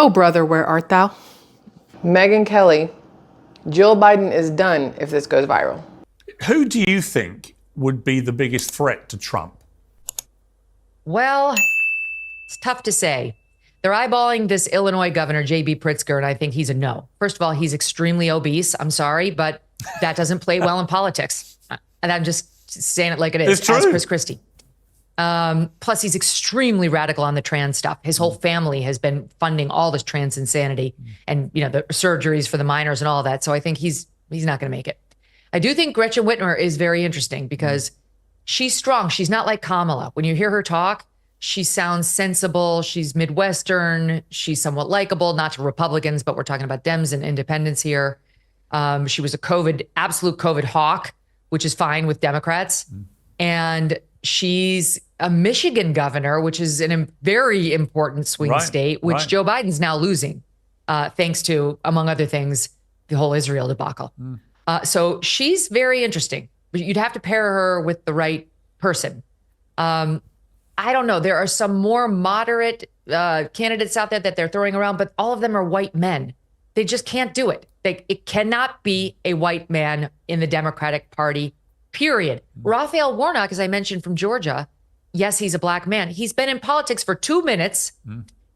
Oh, brother, where art thou? Megyn Kelly, Jill Biden is done if this goes viral. Who do you think would be the biggest threat to Trump? Well, it's tough to say. They're eyeballing this Illinois governor, J.B. Pritzker, and I think he's a no. First of all, he's extremely obese. I'm sorry, but that doesn't play well in politics. And I'm just saying it like it is, as Chris Christie. Plus, he's extremely radical on the trans stuff. His whole family has been funding all this trans insanity and, you know, the surgeries for the minors and all that. So I think he's not going to make it. I do think Gretchen Whitmer is very interesting because she's strong. She's not like Kamala. When you hear her talk, she sounds sensible. She's Midwestern. She's somewhat likable, not to Republicans, but we're talking about Dems and independents here. She was absolute COVID hawk, which is fine with Democrats. And she's a Michigan governor, which is a very important swing state, which Joe Biden's now losing, thanks to, among other things, the whole Israel debacle. So she's very interesting, but you'd have to pair her with the right person. I don't know. There are some more moderate candidates out there that they're throwing around, but all of them are white men. They just can't do it. It cannot be a white man in the Democratic Party, period. Raphael Warnock, as I mentioned, from Georgia, yes, he's a black man. He's been in politics for 2 minutes,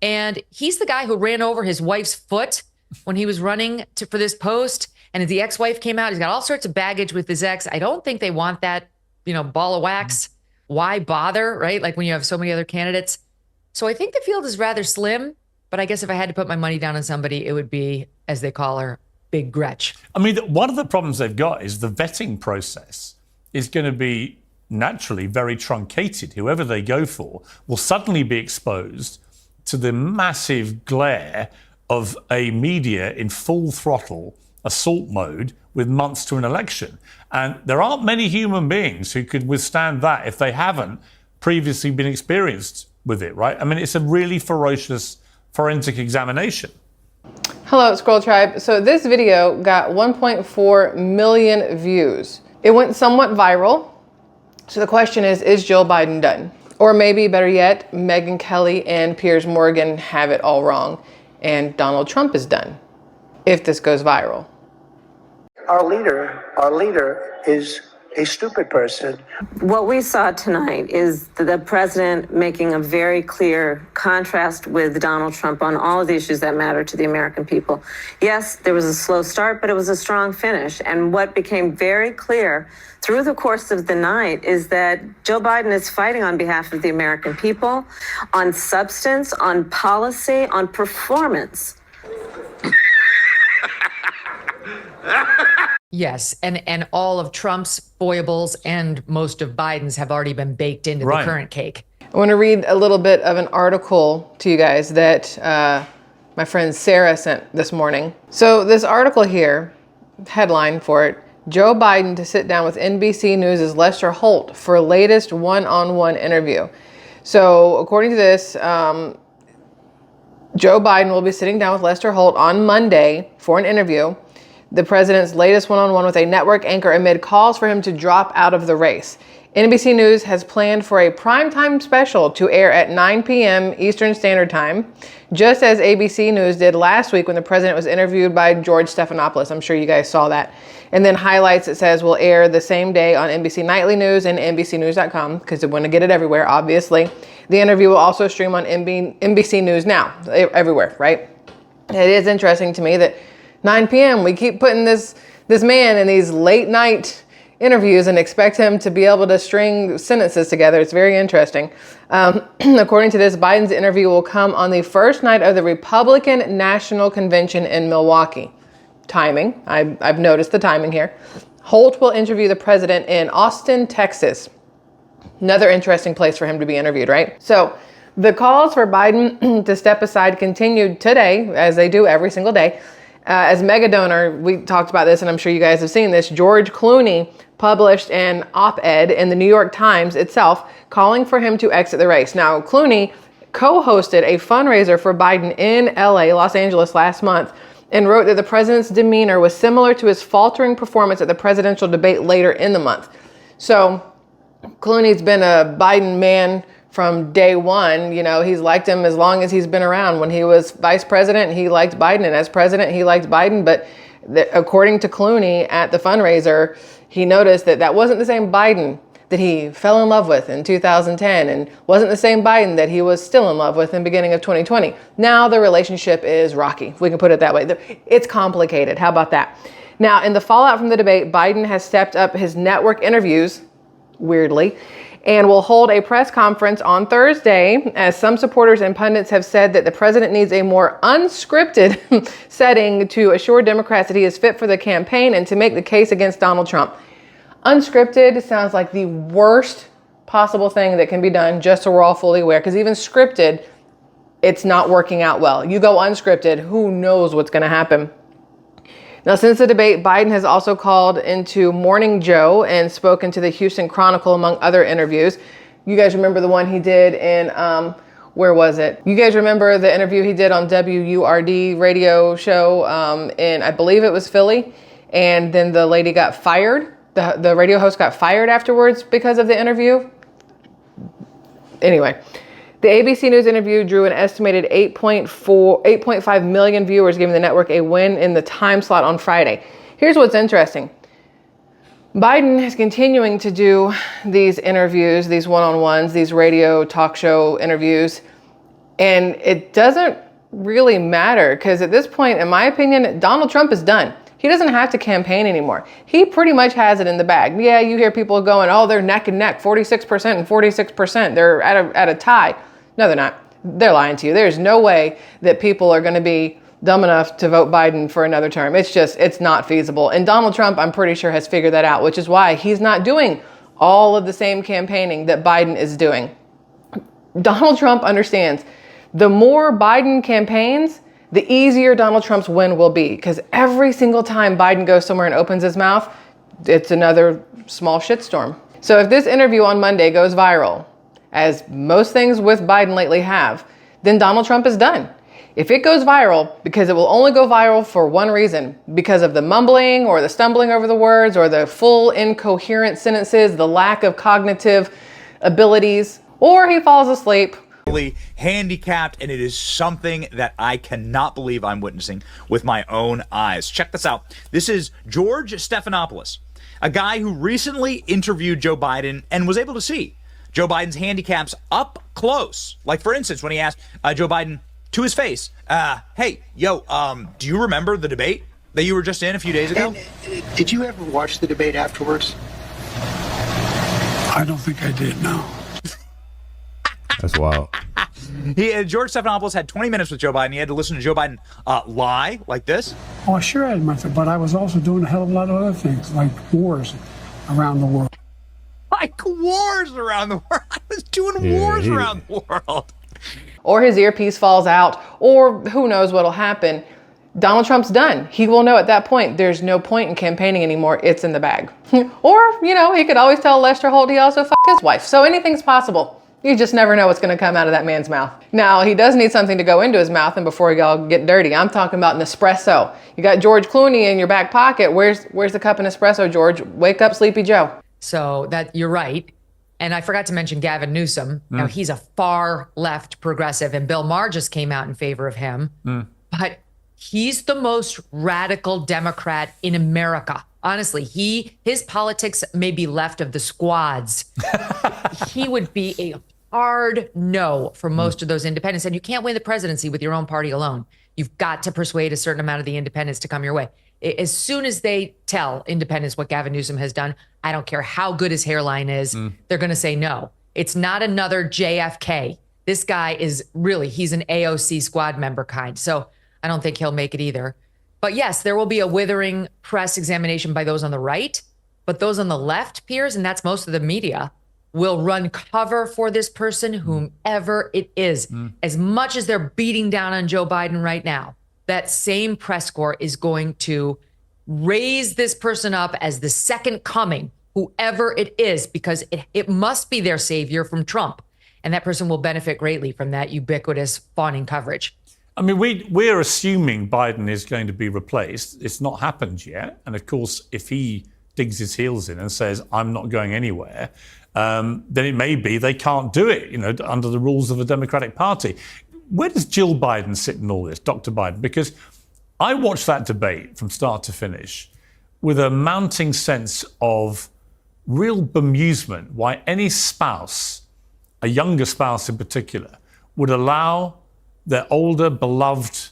and he's the guy who ran over his wife's foot when he was running for this post. And the ex-wife came out. He's got all sorts of baggage with his ex. I don't think they want that, ball of wax. Why bother, right? Like when you have so many other candidates. So I think the field is rather slim, but I guess if I had to put my money down on somebody, it would be, as they call her, Big Gretch. I mean, one of the problems they've got is the vetting process is going to be naturally very truncated. Whoever they go for will suddenly be exposed to the massive glare of a media in full throttle assault mode with months to an election. And there aren't many human beings who could withstand that if they haven't previously been experienced with it, right? I mean, it's a really ferocious forensic examination. Hello, SquirrelTribe. So this video got 1.4 million views. It went somewhat viral. So the question is Jill Biden done? Or maybe better yet, Megyn Kelly and Piers Morgan have it all wrong and Donald Trump is done if this goes viral. Our leader is a stupid person. What we saw tonight is the president making a very clear contrast with Donald Trump on all of the issues that matter to the American people. Yes, there was a slow start, but it was a strong finish. And what became very clear through the course of the night is that Joe Biden is fighting on behalf of the American people, on substance, on policy, on performance. Yes, and all of Trump's foibles and most of Biden's have already been baked into the current cake. I want to read a little bit of an article to you guys that my friend Sarah sent this morning. So this article here, headline for it, Joe Biden to sit down with NBC News' Lester Holt for latest one-on-one interview. So according to this, Joe Biden will be sitting down with Lester Holt on Monday for an interview. The president's latest one-on-one with a network anchor amid calls for him to drop out of the race. NBC News has planned for a primetime special to air at 9 p.m. Eastern Standard Time, just as ABC News did last week when the president was interviewed by George Stephanopoulos. I'm sure you guys saw that. And then highlights, it says, will air the same day on NBC Nightly News and NBCnews.com, because they want to get it everywhere, obviously. The interview will also stream on NBC News Now, everywhere, right? It is interesting to me that 9 p.m. we keep putting this man in these late night interviews and expect him to be able to string sentences together. It's very interesting. According to this, Biden's interview will come on the first night of the Republican National Convention in Milwaukee. Timing, I've noticed the timing here. Holt will interview the president in Austin, Texas. Another interesting place for him to be interviewed, right? So the calls for Biden to step aside continued today, as they do every single day. As mega donor, we talked about this, and I'm sure you guys have seen this. George Clooney published an op-ed in the New York Times itself calling for him to exit the race. Now, Clooney co-hosted a fundraiser for Biden in LA, Los Angeles, last month, and wrote that the president's demeanor was similar to his faltering performance at the presidential debate later in the month. So Clooney's been a Biden man from day one. You know, he's liked him as long as he's been around. When he was vice president, he liked Biden, and as president, he liked Biden. But according to Clooney at the fundraiser, he noticed that that wasn't the same Biden that he fell in love with in 2010, and wasn't the same Biden that he was still in love with in the beginning of 2020. Now the relationship is rocky, if we can put it that way. It's complicated. How about that? Now, in the fallout from the debate, Biden has stepped up his network interviews, weirdly, and will hold a press conference on Thursday, as some supporters and pundits have said that the president needs a more unscripted setting to assure Democrats that he is fit for the campaign and to make the case against Donald Trump. Unscripted sounds like the worst possible thing that can be done, just so we're all fully aware, because even scripted, it's not working out well. You go unscripted, who knows what's going to happen. Now, since the debate, Biden has also called into Morning Joe and spoken to the Houston Chronicle, among other interviews. You guys remember the one he did in, where was it? You guys remember the interview he did on WURD radio show in, I believe it was Philly, and then the lady got fired. The radio host got fired afterwards because of the interview. Anyway, the ABC News interview drew an estimated 8.5 million viewers, giving the network a win in the time slot on Friday. Here's what's interesting. Biden is continuing to do these interviews, these one-on-ones, these radio talk show interviews, and it doesn't really matter, because at this point, in my opinion, Donald Trump is done. He doesn't have to campaign anymore. He pretty much has it in the bag. Yeah, you hear people going, oh, they're neck and neck, 46% and 46%. They're at a tie. No, they're not. They're lying to you. There's no way that people are going to be dumb enough to vote Biden for another term. It's not feasible. And Donald Trump, I'm pretty sure, has figured that out, which is why he's not doing all of the same campaigning that Biden is doing. Donald Trump understands the more Biden campaigns, the easier Donald Trump's win will be, because every single time Biden goes somewhere and opens his mouth, it's another small shitstorm. So if this interview on Monday goes viral, as most things with Biden lately have, then Donald Trump is done. If it goes viral, because it will only go viral for one reason, because of the mumbling or the stumbling over the words or the full incoherent sentences, the lack of cognitive abilities, or he falls asleep. Handicapped, and it is something that I cannot believe I'm witnessing with my own eyes. Check this out. This is George Stephanopoulos, a guy who recently interviewed Joe Biden and was able to see Joe Biden's handicaps up close. Like, for instance, when he asked Joe Biden to his face, hey, do you remember the debate that you were just in a few days ago? And, did you ever watch the debate afterwards? I don't think I did, no. That's wild. George Stephanopoulos had 20 minutes with Joe Biden. He had to listen to Joe Biden lie like this. Oh, sure I had my thing, but I was also doing a hell of a lot of other things, like wars around the world. Like wars around the world. I was doing wars around the world. Or his earpiece falls out, or who knows what'll happen. Donald Trump's done. He will know at that point there's no point in campaigning anymore. It's in the bag. Or, he could always tell Lester Holt he also fucked his wife. So anything's possible. You just never know what's going to come out of that man's mouth. Now, he does need something to go into his mouth, and before y'all get dirty, I'm talking about an espresso. You got George Clooney in your back pocket. Where's the cup and espresso, George? Wake up, Sleepy Joe. So that you're right. And I forgot to mention Gavin Newsom. Now, he's a far left progressive, and Bill Maher just came out in favor of him. But he's the most radical Democrat in America. Honestly, his politics may be left of the squads. He would be a hard no for most of those independents. And you can't win the presidency with your own party alone. You've got to persuade a certain amount of the independents to come your way. As soon as they tell independents what Gavin Newsom has done, I don't care how good his hairline is, they're going to say no. It's not another JFK. This guy is he's an AOC squad member kind. So I don't think he'll make it either. But yes, there will be a withering press examination by those on the right, but those on the left, Piers, and that's most of the media, will run cover for this person, whomever it is. As much as they're beating down on Joe Biden right now, that same press corps is going to raise this person up as the second coming, whoever it is, because it must be their savior from Trump. And that person will benefit greatly from that ubiquitous fawning coverage. I mean, we're assuming Biden is going to be replaced. It's not happened yet. And of course, if he digs his heels in and says, I'm not going anywhere, then it may be they can't do it, under the rules of the Democratic Party. Where does Jill Biden sit in all this, Dr. Biden? Because I watched that debate from start to finish with a mounting sense of real bemusement why any spouse, a younger spouse in particular, would allow their older, beloved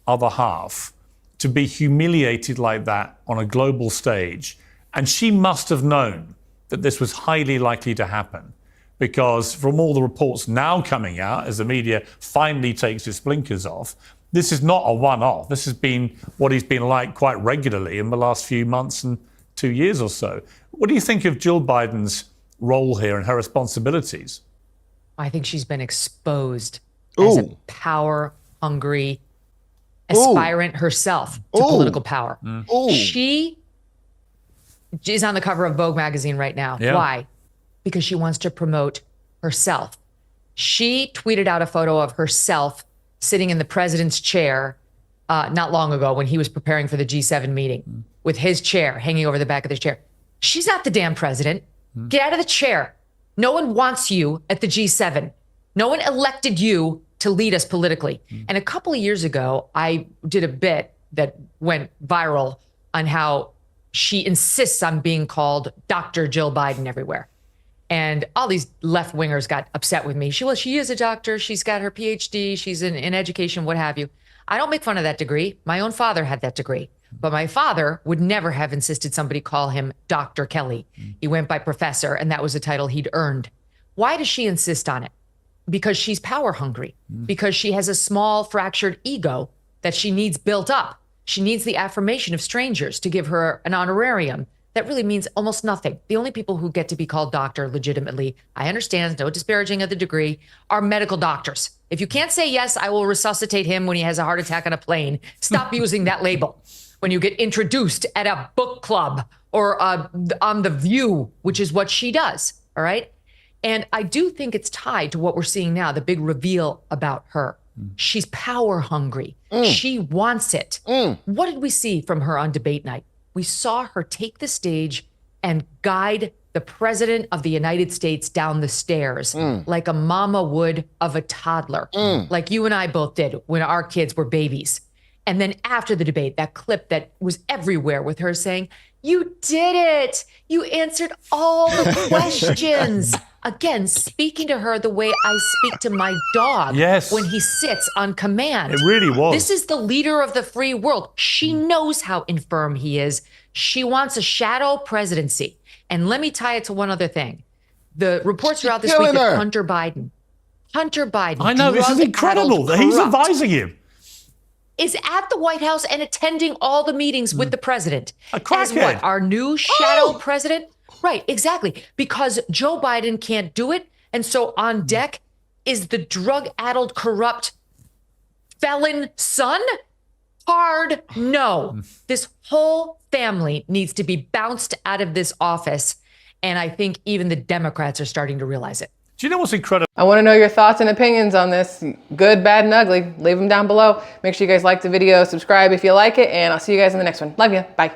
other half to be humiliated like that on a global stage. And she must have known that this was highly likely to happen, because from all the reports now coming out, as the media finally takes its blinkers off, this is not a one-off. This has been what he's been like quite regularly in the last few months and 2 years or so. What do you think of Jill Biden's role here and her responsibilities? I think she's been exposed as a power-hungry aspirant herself to political power. She is on the cover of Vogue magazine right now. Yeah. Why? Because she wants to promote herself. She tweeted out a photo of herself sitting in the president's chair not long ago when he was preparing for the G7 meeting with his chair hanging over the back of his chair. She's not the damn president. Get out of the chair. No one wants you at the G7. No one elected you to lead us politically. And a couple of years ago, I did a bit that went viral on how she insists on being called Dr. Jill Biden everywhere. And all these left-wingers got upset with me. She is a doctor. She's got her PhD. She's in education, what have you. I don't make fun of that degree. My own father had that degree. But my father would never have insisted somebody call him Dr. Kelly. He went by professor, and that was a title he'd earned. Why does she insist on it? Because she's power hungry. Because she has a small, fractured ego that she needs built up. She needs the affirmation of strangers to give her an honorarium. That really means almost nothing. The only people who get to be called doctor legitimately, I understand, no disparaging of the degree, are medical doctors. If you can't say, yes, I will resuscitate him when he has a heart attack on a plane, stop using that label. When you get introduced at a book club or on The View, which is what she does, all right? And I do think it's tied to what we're seeing now, the big reveal about her. She's power hungry. She wants it. What did we see from her on debate night? We saw her take the stage and guide the president of the United States down the stairs like a mama would of a toddler, like you and I both did when our kids were babies. And then after the debate, that clip that was everywhere with her saying, "You did it. You answered all the questions." Again, speaking to her the way I speak to my dog when he sits on command. It really was. This is the leader of the free world. She knows how infirm he is. She wants a shadow presidency. And let me tie it to one other thing. The reports throughout this week that Hunter Biden, I know, this is incredible that he's advising him, is at the White House and attending all the meetings with the president. As crackhead. what? Our new shadow president? Right, exactly. Because Joe Biden can't do it. And so on deck is the drug-addled, corrupt felon son? Hard no. This whole family needs to be bounced out of this office. And I think even the Democrats are starting to realize it. Do you know what's incredible? I want to know your thoughts and opinions on this. Good, bad, and ugly. Leave them down below. Make sure you guys like the video, subscribe if you like it, and I'll see you guys in the next one. Love you. Bye.